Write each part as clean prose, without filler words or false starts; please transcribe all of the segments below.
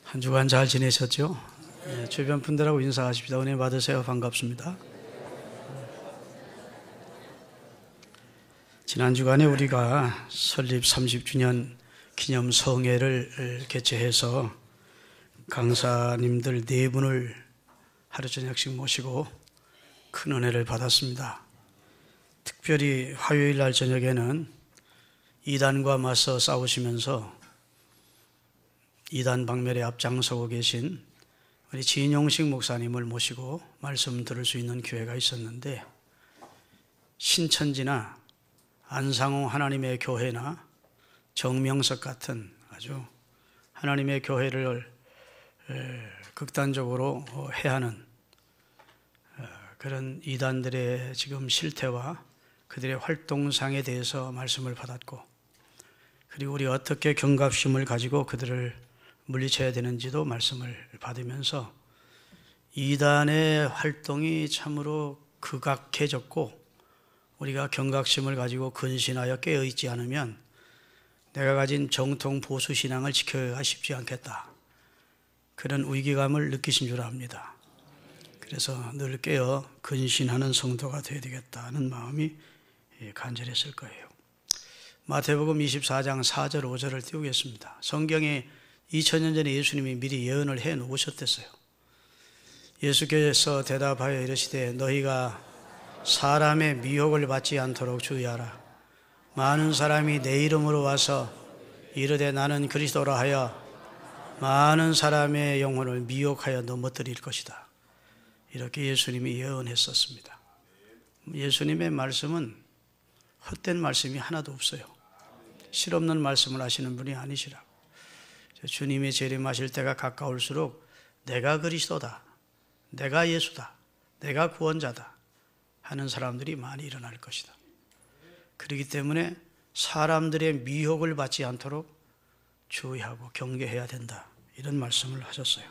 한 주간 잘 지내셨죠? 네, 주변 분들하고 인사하십시다. 은혜 받으세요. 반갑습니다. 지난 주간에 우리가 설립 30주년 기념 성회를 개최해서 강사님들 4분을 하루 저녁씩 모시고 큰 은혜를 받았습니다. 특별히 화요일 날 저녁에는 이단과 맞서 싸우시면서 이단 박멸에 앞장서고 계신 우리 진용식 목사님을 모시고 말씀 들을 수 있는 기회가 있었는데, 신천지나 안상홍 하나님의 교회나 정명석 같은 아주 하나님의 교회를 극단적으로 해하는 그런 이단들의 지금 실태와 그들의 활동상에 대해서 말씀을 받았고, 그리고 우리 어떻게 경각심을 가지고 그들을 물리쳐야 되는지도 말씀을 받으면서 이단의 활동이 참으로 극악해졌고, 우리가 경각심을 가지고 근신하여 깨어있지 않으면 내가 가진 정통 보수 신앙을 지켜야 쉽지 않겠다, 그런 위기감을 느끼신 줄 압니다. 그래서 늘 깨어 근신하는 성도가 되어야 되겠다는 마음이 간절했을 거예요. 마태복음 24장 4절 5절을 띄우겠습니다. 성경에 2000년 전에 예수님이 미리 예언을 해 놓으셨댔어요. 예수께서 대답하여 이르시되 너희가 사람의 미혹을 받지 않도록 주의하라. 많은 사람이 내 이름으로 와서 이르되 나는 그리스도라 하여 많은 사람의 영혼을 미혹하여 넘어뜨릴 것이다. 이렇게 예수님이 예언했었습니다. 예수님의 말씀은 헛된 말씀이 하나도 없어요. 실없는 말씀을 하시는 분이 아니시라. 주님이 재림하실 때가 가까울수록 내가 그리스도다, 내가 예수다, 내가 구원자다 하는 사람들이 많이 일어날 것이다. 그렇기 때문에 사람들의 미혹을 받지 않도록 주의하고 경계해야 된다, 이런 말씀을 하셨어요.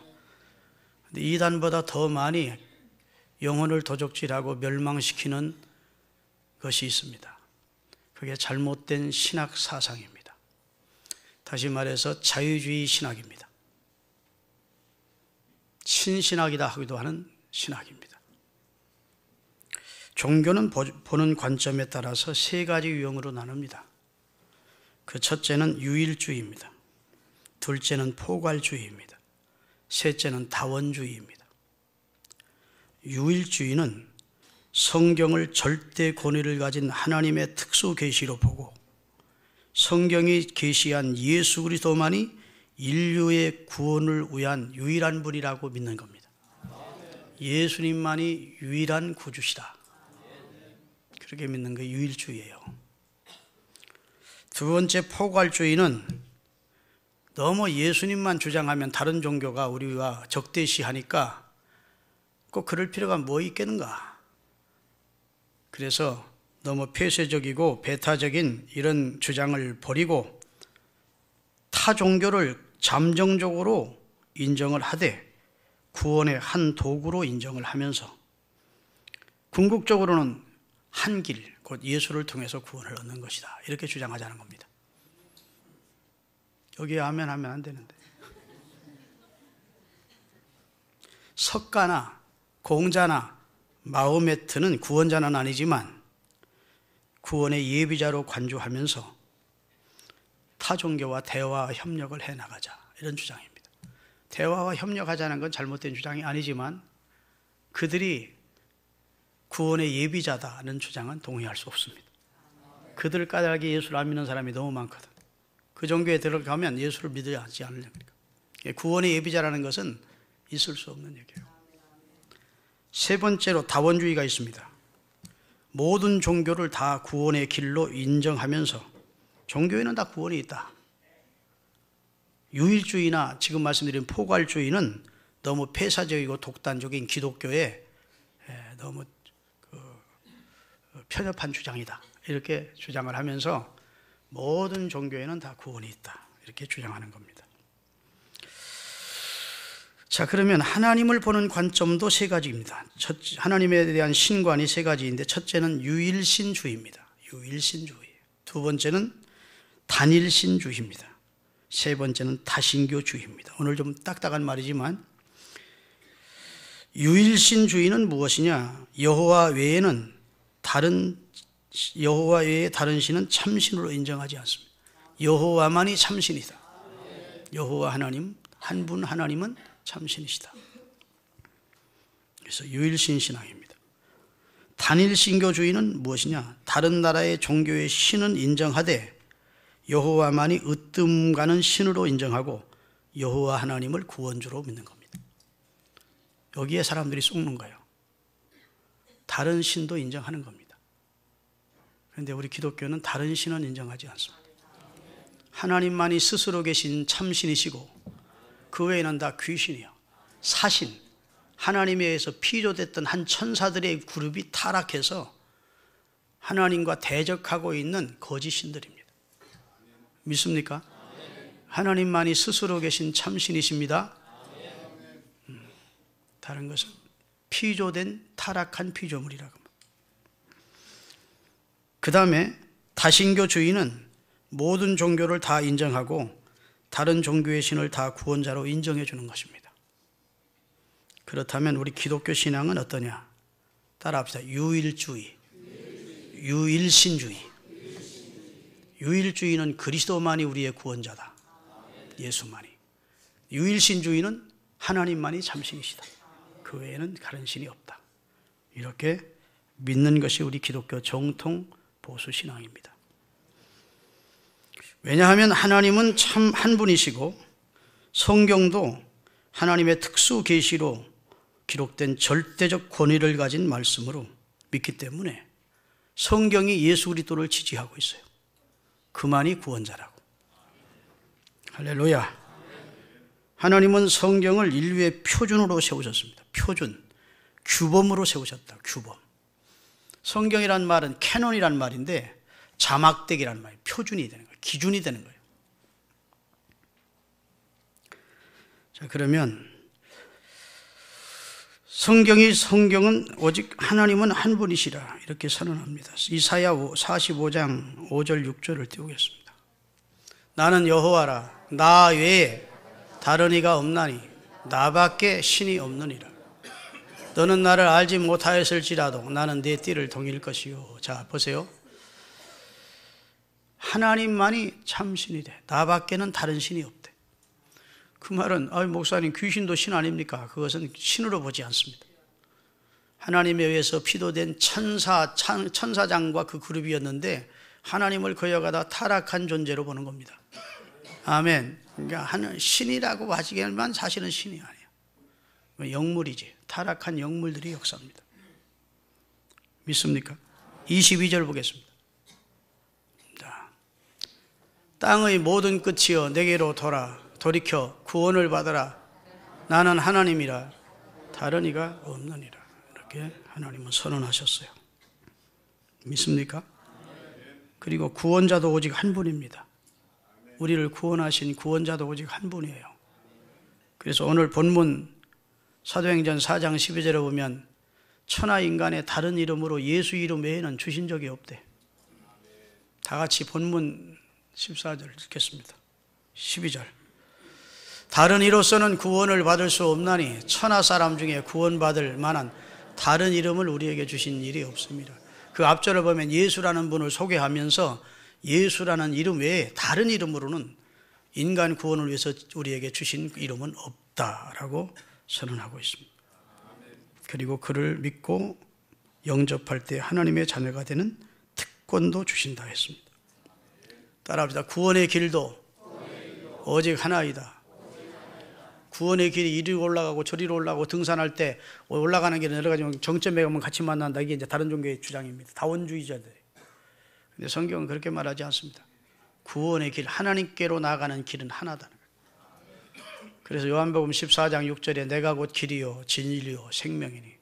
근데 이단보다 더 많이 영혼을 도적질하고 멸망시키는 것이 있습니다. 그게 잘못된 신학 사상입니다. 다시 말해서 자유주의 신학입니다. 신신학이다 하기도 하는 신학입니다. 종교는 보는 관점에 따라서 3가지 유형으로 나눕니다. 그 첫째는 유일주의입니다. 둘째는 포괄주의입니다. 셋째는 다원주의입니다. 유일주의는 성경을 절대 권위를 가진 하나님의 특수 계시로 보고 성경이 계시한 예수 그리스도만이 인류의 구원을 위한 유일한 분이라고 믿는 겁니다. 예수님만이 유일한 구주시다, 그렇게 믿는 게 유일주의예요. 두 번째 포괄주의는 너무 예수님만 주장하면 다른 종교가 우리와 적대시하니까 꼭 그럴 필요가 뭐 있겠는가. 그래서 너무 폐쇄적이고 배타적인 이런 주장을 버리고 타 종교를 잠정적으로 인정을 하되 구원의 한 도구로 인정을 하면서 궁극적으로는 한 길, 곧 예수를 통해서 구원을 얻는 것이다, 이렇게 주장하자는 겁니다. 여기에 아멘 하면 안 되는데. 석가나 공자나 마호메트는 구원자는 아니지만 구원의 예비자로 관주하면서 타 종교와 대화와 협력을 해나가자, 이런 주장입니다. 대화와 협력하자는 건 잘못된 주장이 아니지만 그들이 구원의 예비자다는 주장은 동의할 수 없습니다. 그들 까닭에 예수를 안 믿는 사람이 너무 많거든. 그 종교에 들어가면 예수를 믿지 않으려니까. 구원의 예비자라는 것은 있을 수 없는 얘기예요. 세 번째로 다원주의가 있습니다. 모든 종교를 다 구원의 길로 인정하면서 종교에는 다 구원이 있다. 유일주의나 지금 말씀드린 포괄주의는 너무 폐사적이고 독단적인 기독교에 너무 편협한 주장이다, 이렇게 주장을 하면서 모든 종교에는 다 구원이 있다, 이렇게 주장하는 겁니다. 자, 그러면 하나님을 보는 관점도 3가지입니다. 하나님에 대한 신관이 3가지인데, 첫째는 유일신주의입니다. 유일신주의. 두 번째는 단일신주의입니다. 세 번째는 다신교주의입니다. 오늘 좀 딱딱한 말이지만 유일신주의는 무엇이냐? 여호와 외에 다른 신은 참신으로 인정하지 않습니다. 여호와만이 참신이다. 여호와 하나님, 한 분 하나님은 참신이시다. 그래서 유일신 신앙입니다. 단일신교주의는 무엇이냐? 다른 나라의 종교의 신은 인정하되 여호와만이 으뜸 가는 신으로 인정하고 여호와 하나님을 구원주로 믿는 겁니다. 여기에 사람들이 속는 거예요. 다른 신도 인정하는 겁니다. 그런데 우리 기독교는 다른 신은 인정하지 않습니다. 하나님만이 스스로 계신 참신이시고 그 외에는 다 귀신이요, 사신, 하나님에 의해서 피조됐던 한 천사들의 그룹이 타락해서 하나님과 대적하고 있는 거짓 신들입니다. 믿습니까? 하나님만이 스스로 계신 참신이십니다. 다른 것은 피조된 타락한 피조물이라고 합니다. 그 다음에 다신교주의는 모든 종교를 다 인정하고 다른 종교의 신을 다 구원자로 인정해 주는 것입니다. 그렇다면 우리 기독교 신앙은 어떠냐? 따라합시다. 유일주의, 유일신주의. 유일주의는 그리스도만이 우리의 구원자다. 예수만이. 유일신주의는 하나님만이 참신이시다. 그 외에는 다른 신이 없다. 이렇게 믿는 것이 우리 기독교 정통 보수 신앙입니다. 왜냐하면 하나님은 참 한 분이시고 성경도 하나님의 특수 계시로 기록된 절대적 권위를 가진 말씀으로 믿기 때문에 성경이 예수 그리스도를 지지하고 있어요. 그만이 구원자라고. 할렐루야. 하나님은 성경을 인류의 표준으로 세우셨습니다. 표준, 규범으로 세우셨다. 규범. 성경이란 말은 캐논이란 말인데 자막대기란 말이에요. 표준이 되는 거예요. 기준이 되는 거예요. 자, 그러면 성경은 오직 하나님은 한 분이시라 이렇게 선언합니다. 이사야 45장 5절 6절을 띄우겠습니다. 나는 여호와라, 나 외에 다른 이가 없나니 나밖에 신이 없느니라. 너는 나를 알지 못하였을지라도 나는 내 띠를 동일 것이요. 자, 보세요. 하나님만이 참신이 돼. 나밖에는 다른 신이 없대. 그 말은 목사님 귀신도 신 아닙니까? 그것은 신으로 보지 않습니다. 하나님에 의해서 피도된 천사장과 그 그룹이었는데 하나님을 거역하다 타락한 존재로 보는 겁니다. 아멘. 그러니까 신이라고 하지만 사실은 신이 아니에요. 영물이지. 타락한 영물들이 역사입니다. 믿습니까? 22절 보겠습니다. 자, 땅의 모든 끝이여 내게로 돌이켜 구원을 받으라. 나는 하나님이라 다른 이가 없느니라. 이렇게 하나님은 선언하셨어요. 믿습니까? 그리고 구원자도 오직 한 분입니다. 우리를 구원하신 구원자도 오직 한 분이에요. 그래서 오늘 본문 사도행전 4장 12절에 보면 천하 인간의 다른 이름으로 예수 이름 외에는 주신 적이 없대. 다 같이 본문 14절 읽겠습니다. 12절. 다른 이로서는 구원을 받을 수 없나니 천하 사람 중에 구원받을 만한 다른 이름을 우리에게 주신 일이 없습니다. 그 앞절을 보면 예수라는 분을 소개하면서 예수라는 이름 외에 다른 이름으로는 인간 구원을 위해서 우리에게 주신 이름은 없다라고 선언하고 있습니다. 그리고 그를 믿고 영접할 때 하나님의 자녀가 되는 특권도 주신다 했습니다. 따라합시다. 구원의 길도 오직 하나이다. 구원의 길이 이리로 올라가고 저리로 올라가고 등산할 때 올라가는 길은 여러 가지 정점에 가면 같이 만난다. 이게 이제 다른 종교의 주장입니다. 다원주의자들. 근데 성경은 그렇게 말하지 않습니다. 구원의 길, 하나님께로 나아가는 길은 하나다. 그래서 요한복음 14장 6절에 내가 곧 길이요 진리요 생명이니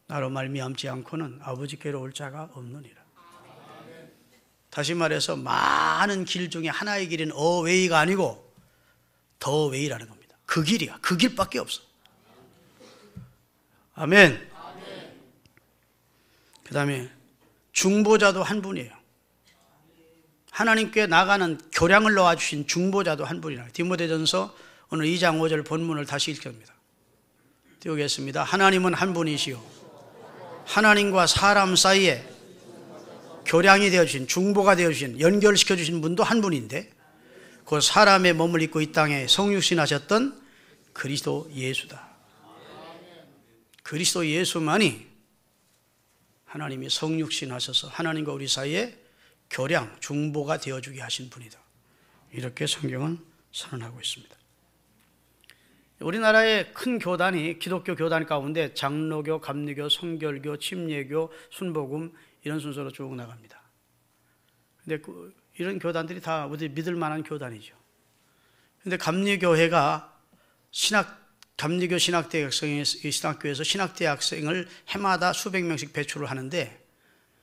나로 말미암지 않고는 아버지께로 올 자가 없느니라. 다시 말해서 많은 길 중에 하나의 길은 어웨이가 아니고 더 웨이라는 겁니다. 그 길이야. 그 길밖에 없어. 아멘. 그 다음에 중보자도 한 분이에요. 하나님께 나가는 교량을 놓아주신 중보자도 한 분이라. 디모데전서 오늘 2장 5절 본문을 다시 읽습니다. 띄우겠습니다. 하나님은 한 분이시요 하나님과 사람 사이에 교량이 되어주신, 중보가 되어주신, 연결시켜주신 분도 한 분인데 그 사람의 몸을 입고 이 땅에 성육신하셨던 그리스도 예수다. 그리스도 예수만이 하나님이 성육신하셔서 하나님과 우리 사이에 교량, 중보가 되어주게 하신 분이다. 이렇게 성경은 선언하고 있습니다. 우리나라의 큰 교단이 기독교 교단 가운데 장로교, 감리교, 성결교, 침례교, 순복음 이런 순서로 쭉 나갑니다. 근데 이런 교단들이 다 우리 믿을 만한 교단이죠. 근데 감리교회가 감리교 신학교에서 신학대학생을 해마다 수백 명씩 배출을 하는데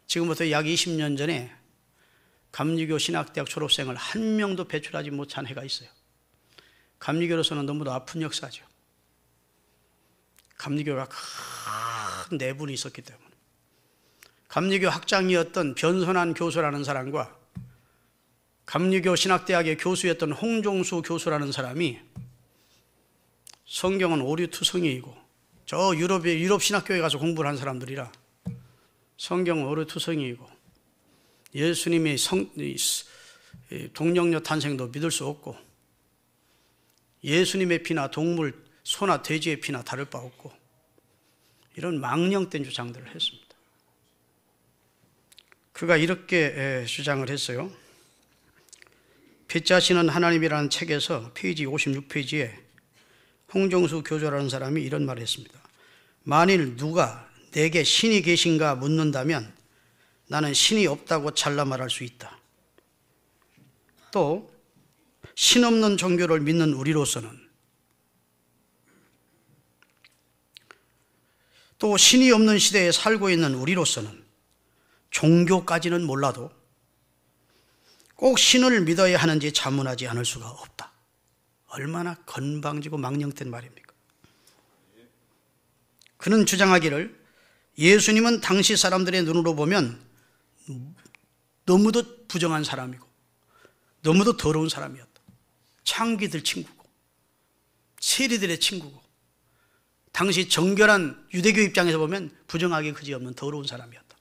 지금부터 약 20년 전에 감리교 신학대학 졸업생을 한 명도 배출하지 못한 해가 있어요. 감리교로서는 너무도 아픈 역사죠. 감리교가 큰 내분이 있었기 때문에. 감리교 학장이었던 변선한 교수라는 사람과 감리교 신학대학의 교수였던 홍종수 교수라는 사람이 성경은 오류투성이이고 저 유럽 신학교에 가서 공부를 한 사람들이라 성경은 오류투성이이고 예수님의 동정녀 탄생도 믿을 수 없고 예수님의 피나 동물, 소나 돼지의 피나 다를 바 없고 이런 망령된 주장들을 했습니다. 그가 이렇게 주장을 했어요. 빛자신은 하나님이라는 책에서 페이지 56페이지에 홍정수 교조라는 사람이 이런 말을 했습니다. 만일 누가 내게 신이 계신가 묻는다면 나는 신이 없다고 잘라 말할 수 있다. 또 신 없는 종교를 믿는 우리로서는 또 신이 없는 시대에 살고 있는 우리로서는 종교까지는 몰라도 꼭 신을 믿어야 하는지 자문하지 않을 수가 없다. 얼마나 건방지고 망령된 말입니까? 그는 주장하기를 예수님은 당시 사람들의 눈으로 보면 너무도 부정한 사람이고 너무도 더러운 사람이었다. 창기들 친구고 세리들의 친구고 당시 정결한 유대교 입장에서 보면 부정하기 그지없는 더러운 사람이었다.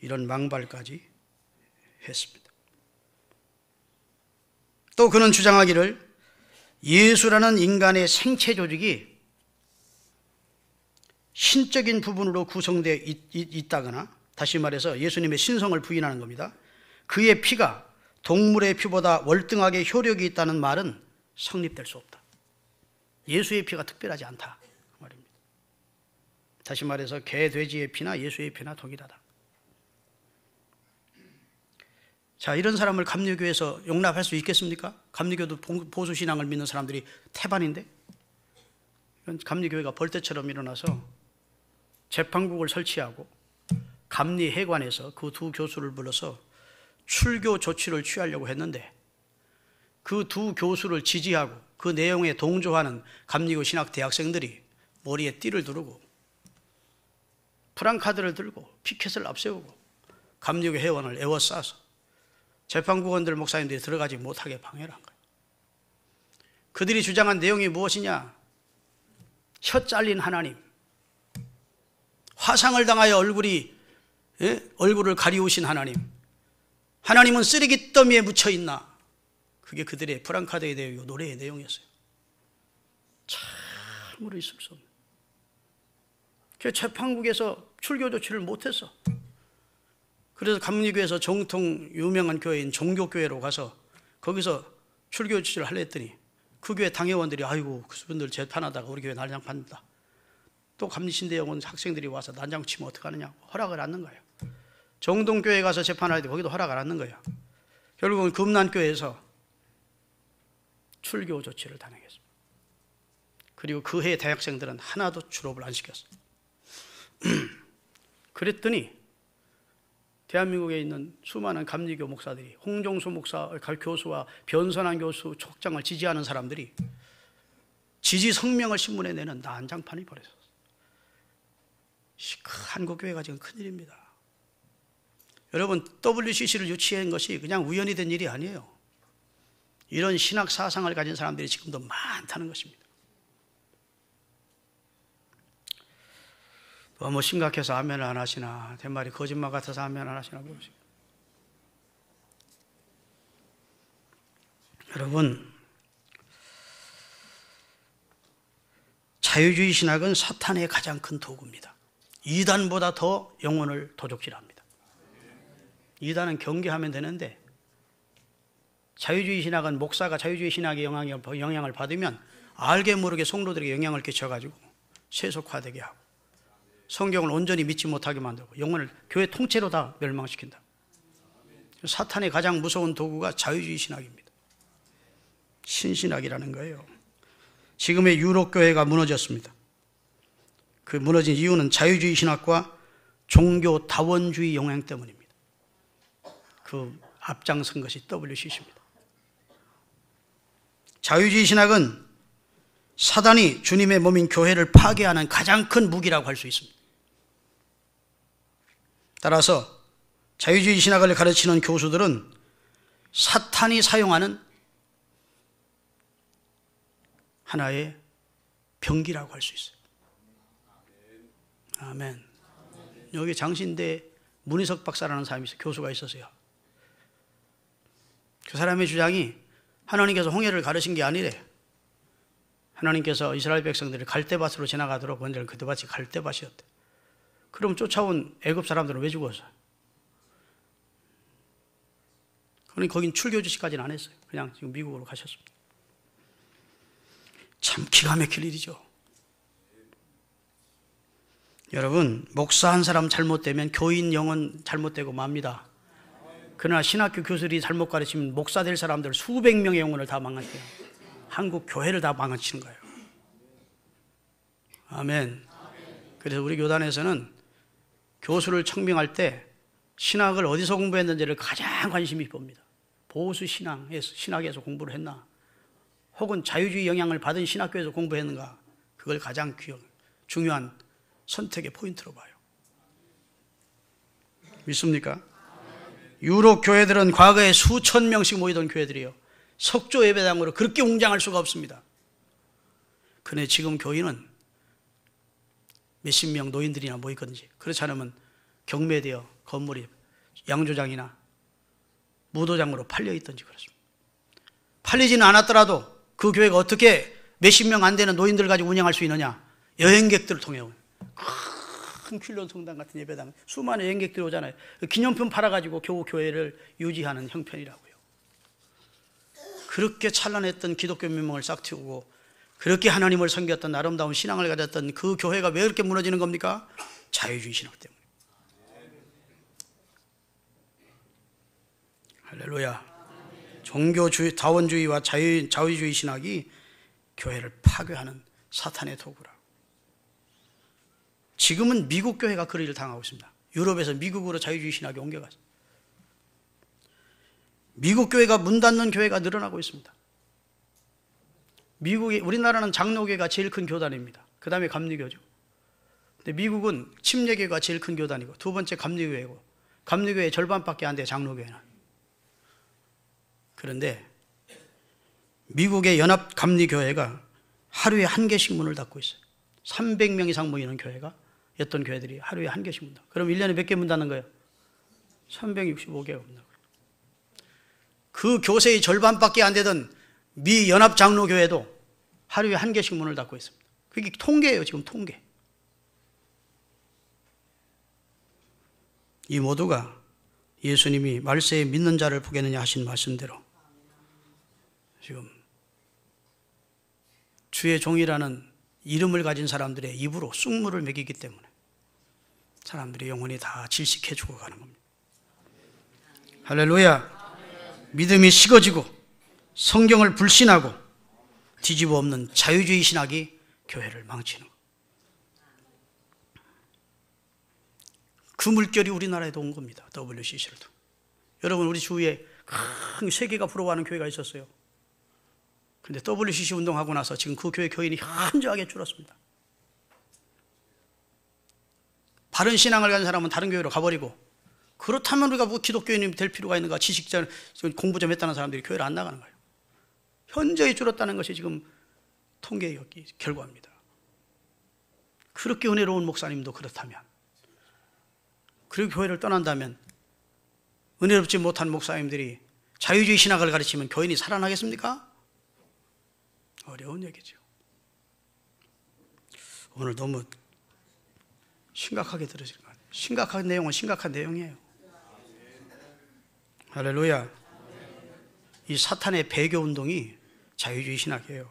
이런 망발까지 했습니다. 또 그는 주장하기를 예수라는 인간의 생체 조직이 신적인 부분으로 구성되어 있다거나 다시 말해서 예수님의 신성을 부인하는 겁니다. 그의 피가 동물의 피보다 월등하게 효력이 있다는 말은 성립될 수 없다. 예수의 피가 특별하지 않다 그 말입니다. 다시 말해서 개, 돼지의 피나 예수의 피나 동일하다. 자, 이런 사람을 감리교에서 용납할 수 있겠습니까? 감리교도 보수신앙을 믿는 사람들이 태반인데 이런 감리교회가 벌떼처럼 일어나서 재판국을 설치하고 감리회관에서 그 두 교수를 불러서 출교 조치를 취하려고 했는데 그 두 교수를 지지하고 그 내용에 동조하는 감리교 신학 대학생들이 머리에 띠를 두르고 프랑카드를 들고 피켓을 앞세우고 감리교 회원을 에워싸서 재판국원들 목사님들이 들어가지 못하게 방해를 한 거예요. 그들이 주장한 내용이 무엇이냐? 혀 잘린 하나님, 화상을 당하여 얼굴을 가리우신 하나님, 하나님은 쓰레기 더미에 묻혀있나? 그게 그들의 프랑카드의 내용이고 노래의 내용이었어요. 참으로 있을 수 없는. 그 재판국에서 출교 조치를 못했어. 그래서 감리교에서 정통 유명한 교회인 종교교회로 가서 거기서 출교 조치를 하려 했더니 그 교회 당회원들이 아이고 그분들 재판하다가 우리 교회 난장판다. 또 감리신대원 학생들이 와서 난장 치면 어떡하느냐고 허락을 안 하는 거예요. 정동교회 가서 재판할 때 거기도 허락 안 하는 거예요. 결국은 금난교회에서 출교 조치를 단행했습니다. 그리고 그 해 대학생들은 하나도 졸업을 안 시켰어요. 그랬더니 대한민국에 있는 수많은 감리교 목사들이 홍종수 목사 교수와 변선한 교수 촉장을 지지하는 사람들이 지지 성명을 신문에 내는 난장판이 벌어졌어요. 한국교회가 지금 큰일입니다. 여러분, WCC를 유치한 것이 그냥 우연히 된 일이 아니에요. 이런 신학 사상을 가진 사람들이 지금도 많다는 것입니다. 너무 심각해서 아멘을 안 하시나, 제 말이 거짓말 같아서 아멘 안 하시나 모르겠어요. 여러분, 자유주의 신학은 사탄의 가장 큰 도구입니다. 이단보다 더 영혼을 도적질합니다. 이단은 경계하면 되는데, 자유주의 신학은 목사가 자유주의 신학의 영향을 받으면 알게 모르게 성도들에게 영향을 끼쳐가지고 세속화되게 하고 성경을 온전히 믿지 못하게 만들고 영혼을 교회 통째로 다 멸망시킨다. 사탄의 가장 무서운 도구가 자유주의 신학입니다. 신신학이라는 거예요. 지금의 유럽 교회가 무너졌습니다. 그 무너진 이유는 자유주의 신학과 종교 다원주의 영향 때문입니다. 그 앞장선 것이 WCC입니다. 자유주의 신학은 사단이 주님의 몸인 교회를 파괴하는 가장 큰 무기라고 할 수 있습니다. 따라서 자유주의 신학을 가르치는 교수들은 사탄이 사용하는 하나의 병기라고 할 수 있어요. 아멘. 여기 장신대 문희석 박사라는 사람이 있어요. 교수가 있었어요. 그 사람의 주장이 하나님께서 홍해를 가르친 게 아니래. 하나님께서 이스라엘 백성들이 갈대밭으로 지나가도록 먼저 그 밭이 갈대밭이었대. 그럼 쫓아온 애굽 사람들은 왜 죽었어요? 그러니 거긴 출교 지시까지는 안 했어요. 그냥 지금 미국으로 가셨습니다. 참 기가 막힐 일이죠. 여러분, 목사 한 사람 잘못되면 교인 영혼 잘못되고 맙니다. 그러나 신학교 교수들이 잘못 가르치면 목사 될 사람들 수백 명의 영혼을 다 망가뜨려요. 한국 교회를 다 망가뜨리는 거예요. 아멘. 그래서 우리 교단에서는 교수를 청명할 때 신학을 어디서 공부했는지를 가장 관심이 봅니다. 보수 신학에서 공부를 했나, 혹은 자유주의 영향을 받은 신학교에서 공부했는가, 그걸 가장 중요한 선택의 포인트로 봐요. 믿습니까? 유럽 교회들은 과거에 수천 명씩 모이던 교회들이에요. 석조 예배당으로 그렇게 웅장할 수가 없습니다. 그런데 지금 교인은 몇십 명 노인들이나 모이건지, 그렇지 않으면 경매되어 건물이 양조장이나 무도장으로 팔려있던지 그렇습니다. 팔리지는 않았더라도 그 교회가 어떻게 몇십 명 안 되는 노인들 가지고 운영할 수 있느냐? 여행객들을 통해 오는 큰 퀼런 성당 같은 예배당 수많은 여행객들이 오잖아요. 기념품 팔아가지고 겨우 교회를 유지하는 형편이라고요. 그렇게 찬란했던 기독교 민망을 싹 틔우고 그렇게 하나님을 섬겼던 아름다운 신앙을 가졌던 그 교회가 왜 그렇게 무너지는 겁니까? 자유주의 신학 때문에. 할렐루야. 종교주의, 다원주의와 자유주의 신학이 교회를 파괴하는 사탄의 도구라. 지금은 미국 교회가 그 일을 당하고 있습니다. 유럽에서 미국으로 자유주의 신학이 옮겨갔습니다. 미국 교회가 문 닫는 교회가 늘어나고 있습니다. 우리나라는 장로교회가 제일 큰 교단입니다. 그 다음에 감리교죠. 근데 미국은 침례교회가 제일 큰 교단이고 두 번째 감리교회고, 감리교회의 절반밖에 안 돼요, 장로교회는. 그런데 미국의 연합 감리교회가 하루에 한 개씩 문을 닫고 있어요. 300명 이상 모이는 교회가, 어떤 교회들이 하루에 한 개씩 문 닫고. 그럼 1년에 몇 개 문 닫는 거예요? 365개가 문 닫고. 그 교세의 절반밖에 안 되던 미 연합 장로교회도 하루에 한 개씩 문을 닫고 있습니다. 그게 통계예요, 지금 통계. 이 모두가 예수님이 말세에 믿는 자를 보겠느냐 하신 말씀대로 지금 주의 종이라는 이름을 가진 사람들의 입으로 쑥물을 먹이기 때문에 사람들의 영혼이 다 질식해 죽어가는 겁니다. 할렐루야. 믿음이 식어지고 성경을 불신하고 뒤집어 엎는 자유주의 신학이 교회를 망치는 것. 그 물결이 우리나라에도 온 겁니다. WCC로도. 여러분, 우리 주위에 큰 세계가 부러워하는 교회가 있었어요. 근데 WCC 운동하고 나서 지금 그 교회 교인이 현저하게 줄었습니다. 바른 신앙을 가진 사람은 다른 교회로 가버리고 그렇다면 우리가 뭐 기독교인이 될 필요가 있는가? 지식자, 공부 좀 했다는 사람들이 교회를 안 나가는 거예요. 현저히 줄었다는 것이 지금 통계 결과입니다. 그렇게 은혜로운 목사님도 그렇다면, 그리고 교회를 떠난다면, 은혜롭지 못한 목사님들이 자유주의 신학을 가르치면 교인이 살아나겠습니까? 어려운 얘기죠. 오늘 너무 심각하게 들으시는 것 같아요. 심각한 내용은 심각한 내용이에요. 할렐루야. 이 사탄의 배교 운동이 자유주의 신학이에요.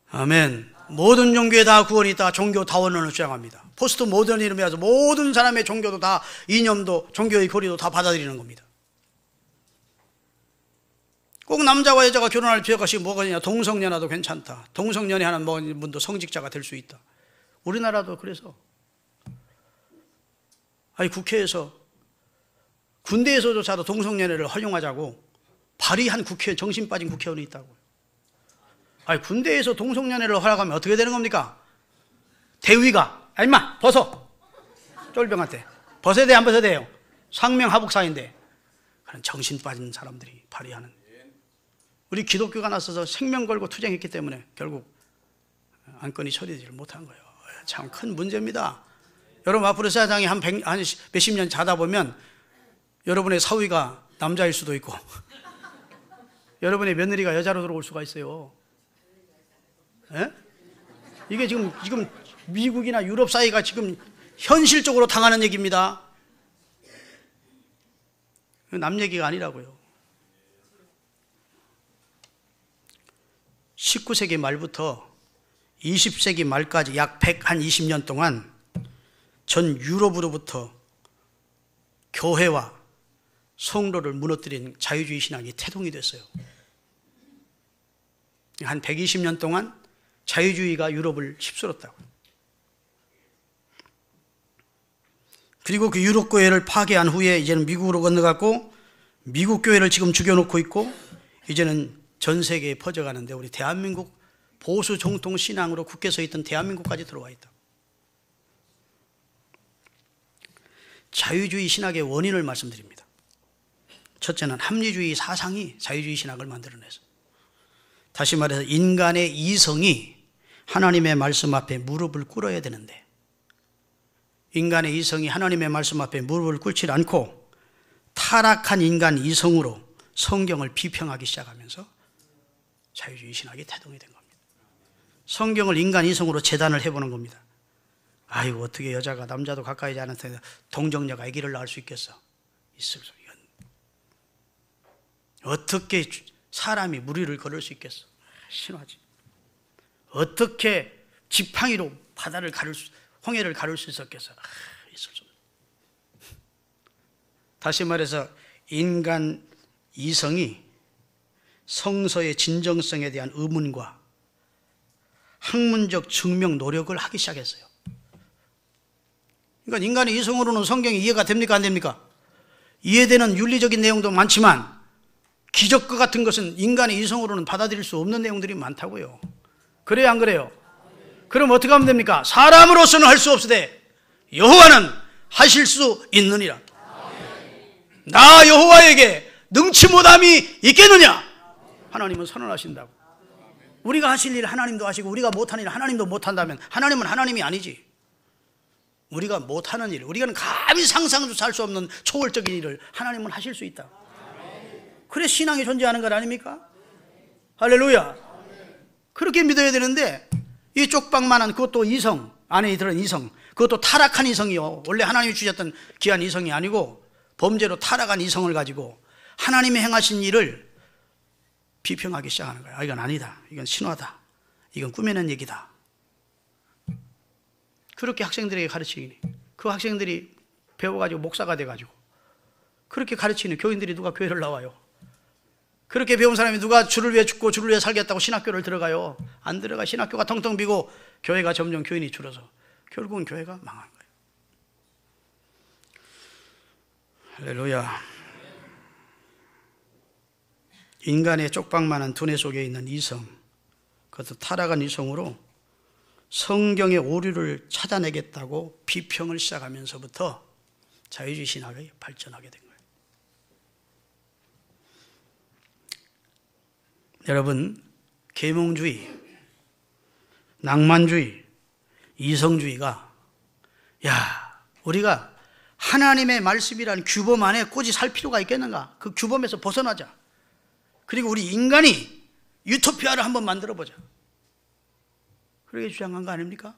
아멘. 모든 종교에 다 구원이 있다. 종교 다원론을 주장합니다. 포스트 모더니즘이라서 모든 사람의 종교도 다, 이념도, 종교의 교리도 다 받아들이는 겁니다. 꼭 남자와 여자가 결혼할 필요가 뭐가 있냐? 동성연애도 괜찮다. 동성연애하는 분도 성직자가 될 수 있다. 우리나라도 그래서, 아니 국회에서, 군대에서조차도 동성연애를 허용하자고 발의한 국회, 정신 빠진 국회의원이 있다고요. 아니 군대에서 동성연애를 허락하면 어떻게 되는 겁니까? 대위가, 아 임마 벗어, 쫄병한테 벗어야 돼 안 벗어야 돼요? 상명하복사인데, 그런 정신 빠진 사람들이 발의하는, 우리 기독교가 나서서 생명 걸고 투쟁했기 때문에 결국 안건이 처리되지를 못한 거예요. 참 큰 문제입니다. 여러분 앞으로 세상에 한 몇십 년 자다 보면 여러분의 사위가 남자일 수도 있고 여러분의 며느리가 여자로 들어올 수가 있어요. 예? 이게 지금 미국이나 유럽 사회가 지금 현실적으로 당하는 얘기입니다. 남 얘기가 아니라고요. 19세기 말부터 20세기 말까지 약 120년 동안 전 유럽으로부터 교회와 성로를 무너뜨린 자유주의 신학이 태동이 됐어요. 한 120년 동안 자유주의가 유럽을 휩쓸었다고요. 그리고 그 유럽 교회를 파괴한 후에 이제는 미국으로 건너갔고, 미국 교회를 지금 죽여놓고 있고, 이제는 전 세계에 퍼져가는데 우리 대한민국 보수 정통 신앙으로 굳게 서 있던 대한민국까지 들어와 있다. 자유주의 신학의 원인을 말씀드립니다. 첫째는 합리주의 사상이 자유주의 신학을 만들어내서, 다시 말해서 인간의 이성이 하나님의 말씀 앞에 무릎을 꿇어야 되는데, 인간의 이성이 하나님의 말씀 앞에 무릎을 꿇지 않고 타락한 인간 이성으로 성경을 비평하기 시작하면서 자유주의 신학이 태동이 된 겁니다. 성경을 인간 이성으로 재단을 해보는 겁니다. 아이고 어떻게 여자가 남자도 가까이 하지 않을 동정녀가 아기를 낳을 수 있겠어? 있을 수. 어떻게 사람이 무리를 걸을 수 있겠어? 신화지. 어떻게 지팡이로 바다를 홍해를 가를 수 있었겠어? 있을 수. 다시 말해서 인간 이성이 성서의 진정성에 대한 의문과 학문적 증명 노력을 하기 시작했어요. 그러니까 인간의 이성으로는 성경이 이해가 됩니까? 안 됩니까? 이해되는 윤리적인 내용도 많지만 기적과 같은 것은 인간의 이성으로는 받아들일 수 없는 내용들이 많다고요. 그래요 안 그래요? 그럼 어떻게 하면 됩니까? 사람으로서는 할 수 없으되 여호와는 하실 수 있느니라. 나 여호와에게 능치 못함이 있겠느냐? 하나님은 선언하신다고. 우리가 하실 일 하나님도 하시고 우리가 못하는 일 하나님도 못한다면 하나님은 하나님이 아니지. 우리가 못하는 일, 우리가 감히 상상조차 할 수 없는 초월적인 일을 하나님은 하실 수 있다. 그래 신앙이 존재하는 것 아닙니까? 할렐루야. 그렇게 믿어야 되는데 이 쪽방만한, 그것도 이성, 안에 들은 이성, 그것도 타락한 이성이요. 원래 하나님이 주셨던 귀한 이성이 아니고 범죄로 타락한 이성을 가지고 하나님이 행하신 일을 비평하기 시작하는 거예요. 아, 이건 아니다. 이건 신화다. 이건 꾸며낸 얘기다. 그렇게 학생들에게 가르치니 그 학생들이 배워가지고 목사가 돼가지고 그렇게 가르치는 교인들이 누가 교회를 나와요? 그렇게 배운 사람이 누가 주를 위해 죽고 주를 위해 살겠다고 신학교를 들어가요? 안 들어가. 신학교가 텅텅 비고 교회가 점점 교인이 줄어서 결국은 교회가 망한 거예요. 할렐루야. 인간의 쪽방만한 두뇌 속에 있는 이성, 그것도 타락한 이성으로 성경의 오류를 찾아내겠다고 비평을 시작하면서부터 자유주의 신학이 발전하게 된 거예요. 여러분, 계몽주의, 낭만주의, 이성주의가 우리가 하나님의 말씀이라는 규범 안에 꼬지 살 필요가 있겠는가? 그 규범에서 벗어나자. 그리고 우리 인간이 유토피아를 한번 만들어보자. 그렇게 주장한 거 아닙니까?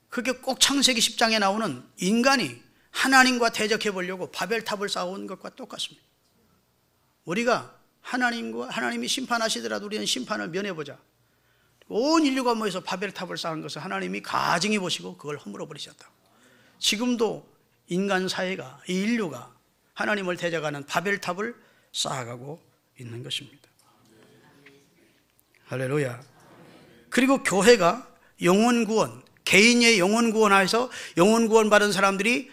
그게 꼭 창세기 10장에 나오는 인간이 하나님과 대적해 보려고 바벨탑을 쌓아온 것과 똑같습니다. 우리가 하나님이 심판하시더라도 우리는 심판을 면해보자. 온 인류가 모여서 바벨탑을 쌓은 것을 하나님이 가증히 보시고 그걸 허물어 버리셨다. 지금도 인간 사회가, 이 인류가 하나님을 대적하는 바벨탑을 쌓아가고 있는 것입니다. 할렐루야. 그리고 교회가 영혼구원, 개인의 영혼구원하여서 영혼구원 받은 사람들이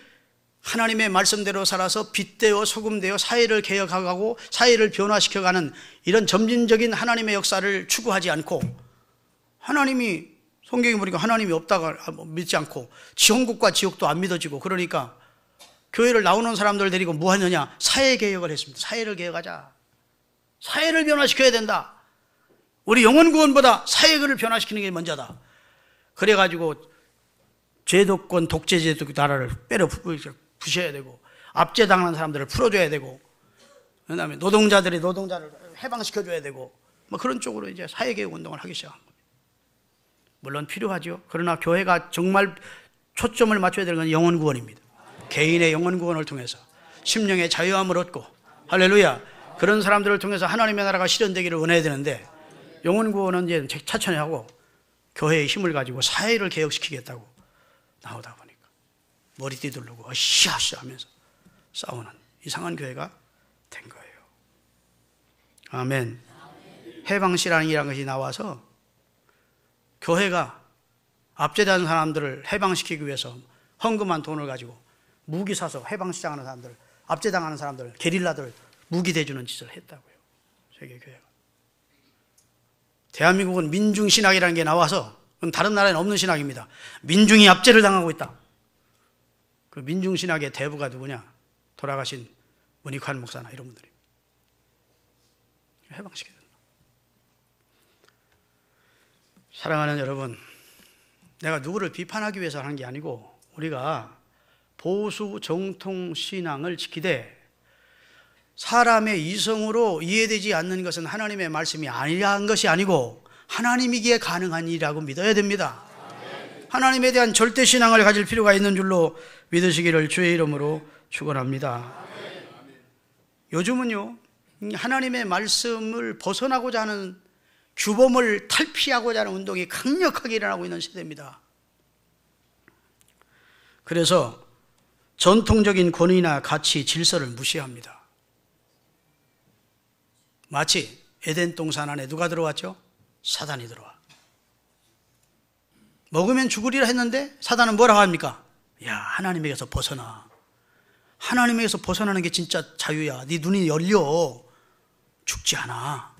하나님의 말씀대로 살아서 빛되어 소금되어 사회를 개혁하고 사회를 변화시켜가는 이런 점진적인 하나님의 역사를 추구하지 않고, 하나님이 성경에 보니까 하나님이 없다가 믿지 않고 지옥국과 지옥도 안 믿어지고, 그러니까 교회를 나오는 사람들 데리고 뭐 하느냐? 사회개혁을 했습니다. 사회를 개혁하자. 사회를 변화시켜야 된다. 우리 영혼구원보다 사회를 변화시키는 게 먼저다. 그래가지고 제도권 독재제도 나라를 부셔야 되고, 압제당하는 사람들을 풀어줘야 되고, 그 다음에 노동자를 해방시켜줘야 되고, 뭐 그런 쪽으로 이제 사회개혁 운동을 하기 시작한 겁니다. 물론 필요하죠. 그러나 교회가 정말 초점을 맞춰야 되는 건 영혼구원입니다. 개인의 영혼구원을 통해서 심령의 자유함을 얻고, 할렐루야, 그런 사람들을 통해서 하나님의 나라가 실현되기를 원해야 되는데, 영혼구원은 이제 차천히 하고 교회의 힘을 가지고 사회를 개혁시키겠다고 나오다 보니까 머리띠 두르고 으쌰으쌰 하면서 싸우는 이상한 교회가 된 거예요. 아멘. 해방신앙이라는 것이 나와서 교회가 압제된 사람들을 해방시키기 위해서 헌금한 돈을 가지고 무기 사서 해방시장하는 사람들, 압제당하는 사람들, 게릴라들 무기 대주는 짓을 했다고요. 세계교회가. 대한민국은 민중신학이라는 게 나와서, 그건 다른 나라에는 없는 신학입니다. 민중이 압제를 당하고 있다. 그 민중신학의 대부가 누구냐? 돌아가신 문익환 목사나 이런 분들이. 해방시켜야 된다. 사랑하는 여러분, 내가 누구를 비판하기 위해서 하는 게 아니고, 우리가 보수 정통 신앙을 지키되 사람의 이성으로 이해되지 않는 것은 하나님의 말씀이 아니라는 것이 아니고 하나님이기에 가능한 일이라고 믿어야 됩니다. 하나님에 대한 절대 신앙을 가질 필요가 있는 줄로 믿으시기를 주의 이름으로 축원합니다. 요즘은요, 하나님의 말씀을 벗어나고자 하는, 규범을 탈피하고자 하는 운동이 강력하게 일어나고 있는 시대입니다. 그래서 전통적인 권위나 가치, 질서를 무시합니다. 마치 에덴 동산 안에 누가 들어왔죠? 사단이 들어와. 먹으면 죽으리라 했는데 사단은 뭐라고 합니까? 야, 하나님에게서 벗어나. 하나님에게서 벗어나는 게 진짜 자유야. 네 눈이 열려. 죽지 않아.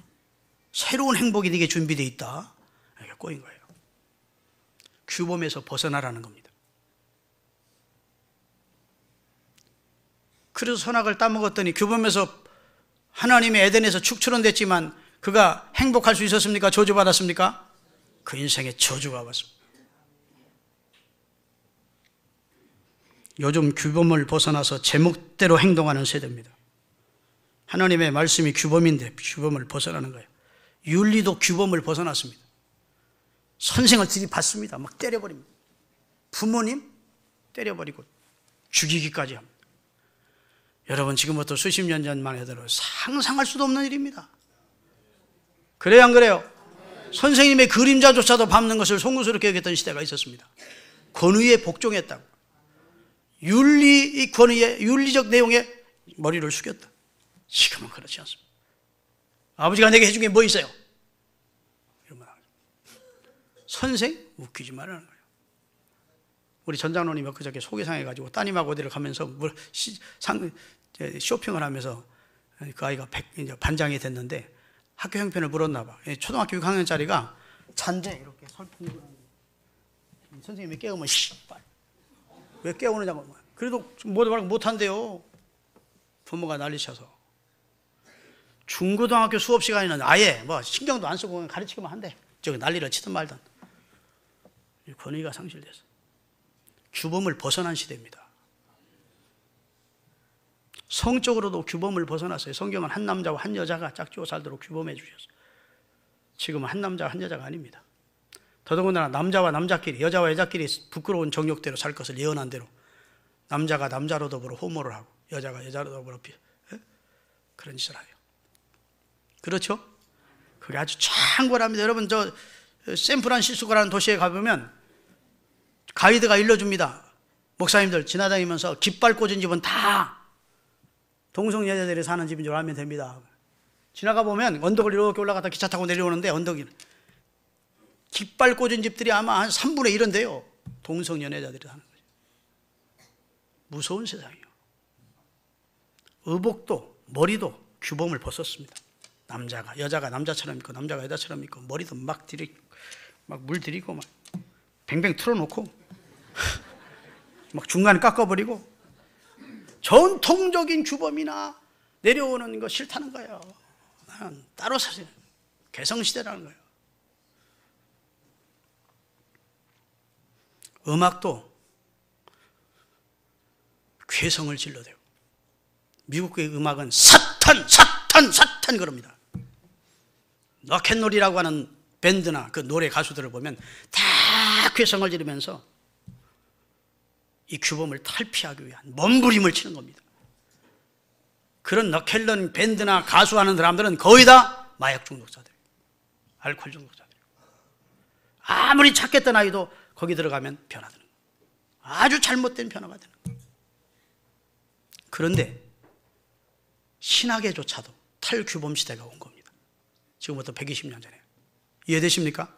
새로운 행복이 네게 준비되어 있다. 이게 꼬인 거예요. 규범에서 벗어나라는 겁니다. 그래서 선악을 따먹었더니 규범에서, 하나님의 에덴에서 축출원됐지만 그가 행복할 수 있었습니까? 저주받았습니까? 그 인생에 저주가 왔습니다. 요즘 규범을 벗어나서 제목대로 행동하는 세대입니다. 하나님의 말씀이 규범인데 규범을 벗어나는 거예요. 윤리도 규범을 벗어났습니다. 선생을 들이받습니다. 막 때려버립니다. 부모님 때려버리고 죽이기까지 합니다. 여러분, 지금부터 수십 년 전만 해도 상상할 수도 없는 일입니다. 그래요, 안 그래요? 선생님의 그림자조차도 밟는 것을 송구스럽게 여겼던 시대가 있었습니다. 권위에 복종했다고. 윤리 권위에, 윤리적 내용에 머리를 숙였다. 지금은 그렇지 않습니다. 아버지가 내게 해준 게 뭐 있어요? 이런 말. 선생? 웃기지 말라는 거예요. 우리 전 장로님이 그저께 소개상해가지고 따님하고 어디를 가면서 쇼핑을 하면서 그 아이가 이제 반장이 됐는데 학교 형편을 물었나 봐. 초등학교 6학년짜리가 잔재 이렇게 선생님이 깨우면 왜 깨우느냐고 그래도 못한대요. 부모가 난리쳐서. 중고등학교 수업 시간에는 아예 신경도 안 쓰고 가르치기만 한대. 저기 난리를 치든 말든. 권위가 상실돼서. 규범을 벗어난 시대입니다. 성적으로도 규범을 벗어났어요. 성경은 한 남자와 한 여자가 짝지어 살도록 규범해 주셨어요. 지금은 한 남자와 한 여자가 아닙니다. 더더군다나 남자와 남자끼리, 여자와 여자끼리 부끄러운 정욕대로 살 것을 예언한 대로 남자가 남자로 더불어 호모를 하고 여자가 여자로 더불어 그런 짓을 해요. 그렇죠? 그게 아주 창궐합니다. 여러분, 저 샌프란시스코라는 도시에 가보면 가이드가 일러줍니다. 목사님들 지나다니면서 깃발 꽂은 집은 다 동성 여자들이 사는 집인 줄 알면 됩니다. 지나가 보면 언덕을 이렇게 올라갔다 기차 타고 내려오는데 언덕이 깃발 꽂은 집들이 아마 한 3분의 1은 돼요. 동성 연애자들이 사는 거죠. 무서운 세상이에요. 의복도 머리도 규범을 벗었습니다. 여자가 남자처럼 입고 남자가 여자처럼 입고 머리도 막 물 들이고 막 뱅뱅 틀어놓고 막 중간에 깎아버리고 전통적인 규범이나 내려오는 거 싫다는 거예요. 나는 따로 사세요. 개성시대라는 거예요. 음악도 괴성을 질러대요. 미국의 음악은 사탄 그럽니다. 락앤롤이라고 하는 밴드나 그 노래 가수들을 보면 다 괴성을 지르면서 이 규범을 탈피하기 위한 몸부림을 치는 겁니다. 그런 락앤롤 밴드나 가수하는 사람들은 거의 다 마약 중독자들이에요. 알코올 중독자들이에요. 아무리 착했던 아이도 거기 들어가면 변화되는 거예요. 아주 잘못된 변화가 되는 거예요. 그런데 신학에조차도 탈규범 시대가 온 겁니다. 지금부터 120년 전에. 이해되십니까?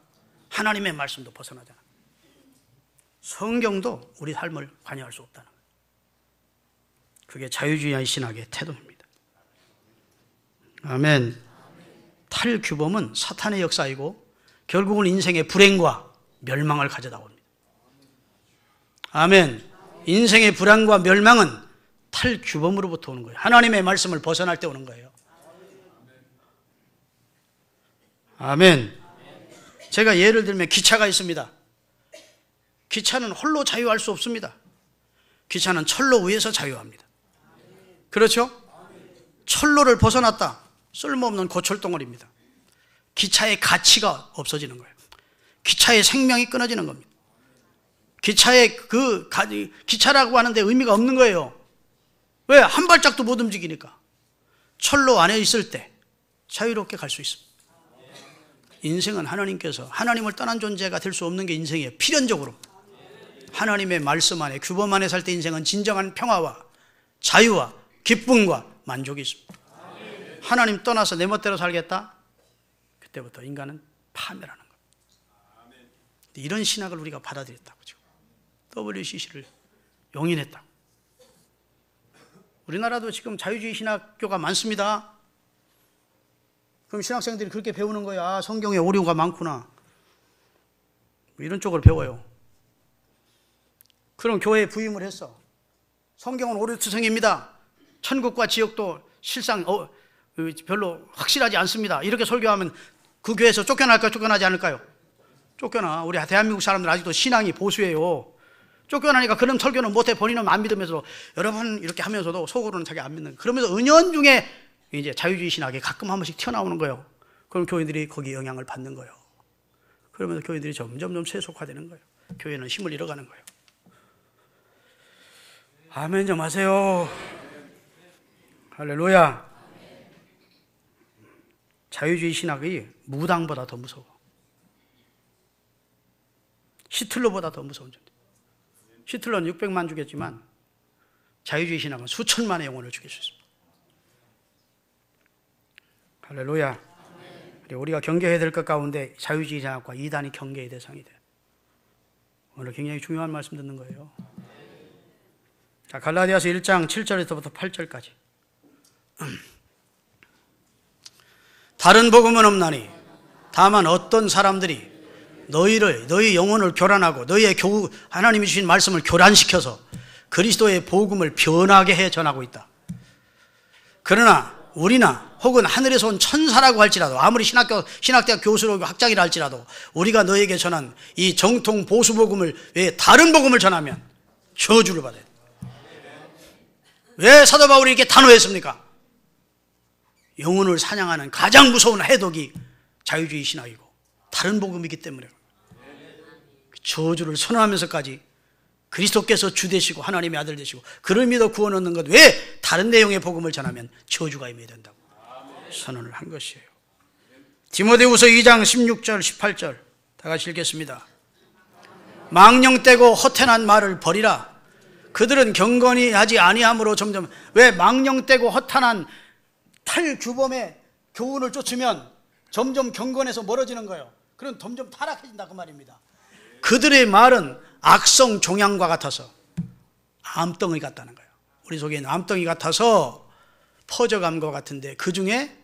하나님의 말씀도 벗어나잖아요. 성경도 우리 삶을 관여할 수 없다는 거예요. 그게 자유주의 신학의 태도입니다. 아멘. 탈규범은 사탄의 역사이고 결국은 인생의 불행과 멸망을 가져다 옵니다. 아멘. 인생의 불안과 멸망은 탈규범으로부터 오는 거예요. 하나님의 말씀을 벗어날 때 오는 거예요. 아멘. 제가 예를 들면 기차가 있습니다. 기차는 홀로 자유할 수 없습니다. 기차는 철로 위에서 자유합니다. 그렇죠? 철로를 벗어났다. 쓸모없는 고철덩어리입니다. 기차의 가치가 없어지는 거예요. 기차의 생명이 끊어지는 겁니다. 기차라고 하는데 의미가 없는 거예요. 왜? 한 발짝도 못 움직이니까. 철로 안에 있을 때 자유롭게 갈 수 있습니다. 인생은 하나님께서 하나님을 떠난 존재가 될 수 없는 게 인생이에요. 필연적으로. 하나님의 말씀 안에 규범 안에 살 때 인생은 진정한 평화와 자유와 기쁨과 만족이 있습니다. 하나님 떠나서 내 멋대로 살겠다? 그때부터 인간은 파멸하는 거예요. 이런 신학을 우리가 받아들였다고 지금. WCC를 용인했다고. 우리나라도 지금 자유주의 신학교가 많습니다. 그럼 신학생들이 그렇게 배우는 거야. 아, 성경에 오류가 많구나. 이런 쪽을 배워요. 그럼 교회에 부임을 했어. 성경은 오류투성입니다. 천국과 지옥도 실상 별로 확실하지 않습니다. 이렇게 설교하면 그 교회에서 쫓겨날까요? 쫓겨나지 않을까요? 쫓겨나. 우리 대한민국 사람들 아직도 신앙이 보수예요. 쫓겨나니까 그런 설교는 못해. 본인은 안 믿으면서 여러분 이렇게 하면서도 속으로는 자기 안 믿는. 그러면서 은연중에 이제 자유주의 신학이 가끔 한 번씩 튀어나오는 거예요. 그럼 교인들이 거기 영향을 받는 거예요. 그러면서 교인들이 점점 세속화되는 거예요. 교회는 힘을 잃어가는 거예요. 아멘 좀 하세요. 할렐루야. 자유주의 신학이 무당보다 더 무서워. 히틀러보다 더 무서운 존재. 히틀러는 600만 죽였지만 자유주의 신학은 수천만의 영혼을 죽일 수 있습니다. 할렐루야. 우리가 경계해야 될 것 가운데 자유주의 신학과 이단이 경계의 대상이 돼요. 오늘 굉장히 중요한 말씀 듣는 거예요. 자, 갈라디아서 1장 7절에서부터 8절까지. 다른 복음은 없나니 다만 어떤 사람들이 너희 영혼을 교란하고 너희의 하나님이 주신 말씀을 교란시켜서 그리스도의 복음을 변하게 해 전하고 있다. 그러나 우리나 혹은 하늘에서 온 천사라고 할지라도, 아무리 신학대학 교수로 학장이라 할지라도, 우리가 너에게 전한 이 정통 보수 복음을 왜 다른 복음을 전하면 저주를 받아야 돼. 왜 사도 바울이 이렇게 단호했습니까? 영혼을 사냥하는 가장 무서운 해독이 자유주의 신학이고 다른 복음이기 때문에 저주를 선언하면서까지 그리스도께서 주 되시고 하나님의 아들 되시고 그를 믿어 구원 얻는 것, 왜 다른 내용의 복음을 전하면 저주가 임해야 된다고 선언을 한 것이에요. 디모데후서 2장 16절 18절 다 같이 읽겠습니다. 망령되고 허탄한 말을 버리라. 그들은 경건히 하지 아니함으로 점점, 왜 망령되고 허탄한 탈규범의 교훈을 쫓으면 점점 경건에서 멀어지는 거예요. 그럼 점점 타락해진다 그 말입니다. 그들의 말은 악성 종양과 같아서 암덩이 같다는 거예요. 우리 속에 있는 암덩이 같아서 퍼져간 것 같은데, 그 중에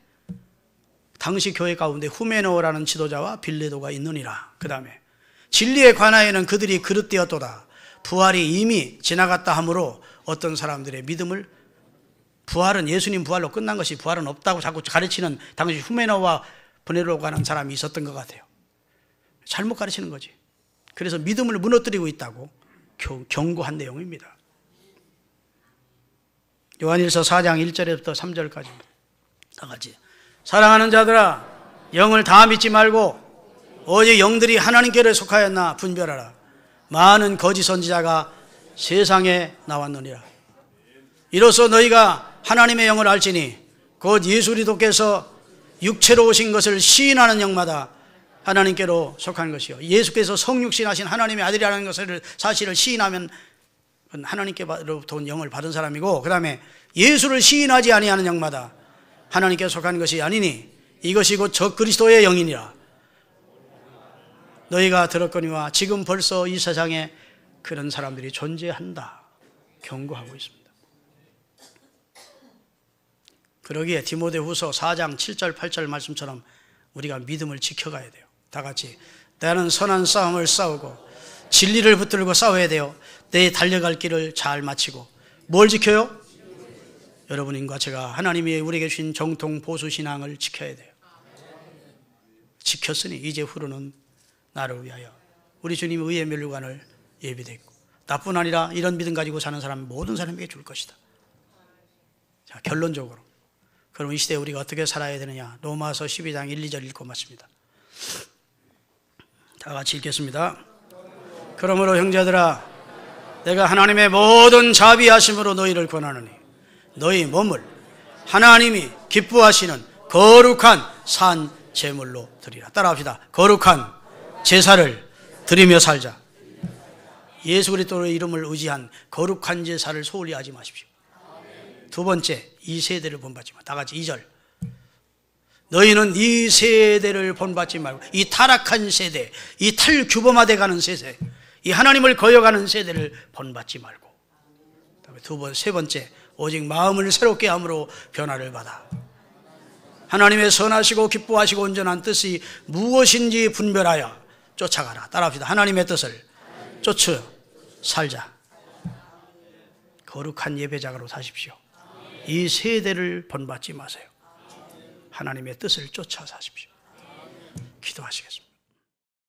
당시 교회 가운데 후메노라는 지도자와 빌레도가 있느니라. 그 다음에 진리에 관하여는 그들이 그릇되었도다. 부활이 이미 지나갔다 하므로 어떤 사람들의 믿음을, 부활은 예수님 부활로 끝난 것이, 부활은 없다고 자꾸 가르치는 당시 후메노와 브네로가 하는 사람이 있었던 것 같아요. 잘못 가르치는 거지. 그래서 믿음을 무너뜨리고 있다고 경고한 내용입니다. 요한일서 4장 1절부터 3절까지 다 같이. 사랑하는 자들아, 영을 다 믿지 말고 오직 영들이 하나님께로 속하였나 분별하라. 많은 거짓 선지자가 세상에 나왔느니라. 이로써 너희가 하나님의 영을 알지니 곧 예수 그리스도께서 육체로 오신 것을 시인하는 영마다 하나님께로 속한 것이요, 예수께서 성육신하신 하나님의 아들이라는 것을 사실을 시인하면 하나님께로부터 온 영을 받은 사람이고, 그 다음에 예수를 시인하지 아니하는 영마다 하나님께 속한 것이 아니니 이것이 곧 저 그리스도의 영이니라. 너희가 들었거니와 지금 벌써 이 세상에 그런 사람들이 존재한다 경고하고 있습니다. 그러기에 디모데후서 4장 7절 8절 말씀처럼 우리가 믿음을 지켜가야 돼요. 다 같이. 나는 선한 싸움을 싸우고 진리를 붙들고 싸워야 돼요. 내 달려갈 길을 잘 마치고. 뭘 지켜요? 여러분과 제가 하나님이 우리에게 주신 정통 보수 신앙을 지켜야 돼요. 지켰으니 이제 후로는 나를 위하여 우리 주님의 의의 멸류관을 예비됐고, 나뿐 아니라 이런 믿음 가지고 사는 사람 모든 사람에게 줄 것이다. 자, 결론적으로 그럼 이 시대에 우리가 어떻게 살아야 되느냐? 로마서 12장 1, 2절 읽고 마칩니다. 다 같이 읽겠습니다. 그러므로 형제들아, 내가 하나님의 모든 자비하심으로 너희를 권하노니 너희 몸을 하나님이 기뻐하시는 거룩한 산 제물로 드리라. 따라합시다. 거룩한 제사를 드리며 살자. 예수 그리스도의 이름을 의지한 거룩한 제사를 소홀히 하지 마십시오. 두 번째, 이 세대를 본받지 마. 다 같이 2절. 너희는 이 세대를 본받지 말고, 이 타락한 세대, 이 탈규범화돼 가는 세대, 이 하나님을 거역하는 세대를 본받지 말고. 세 번째, 오직 마음을 새롭게 함으로 변화를 받아 하나님의 선하시고 기뻐하시고 온전한 뜻이 무엇인지 분별하여 쫓아가라. 따라합시다. 하나님의 뜻을 쫓아 살자. 거룩한 예배자로 사십시오. 이 세대를 본받지 마세요. 하나님의 뜻을 쫓아 사십시오. 기도하시겠습니다.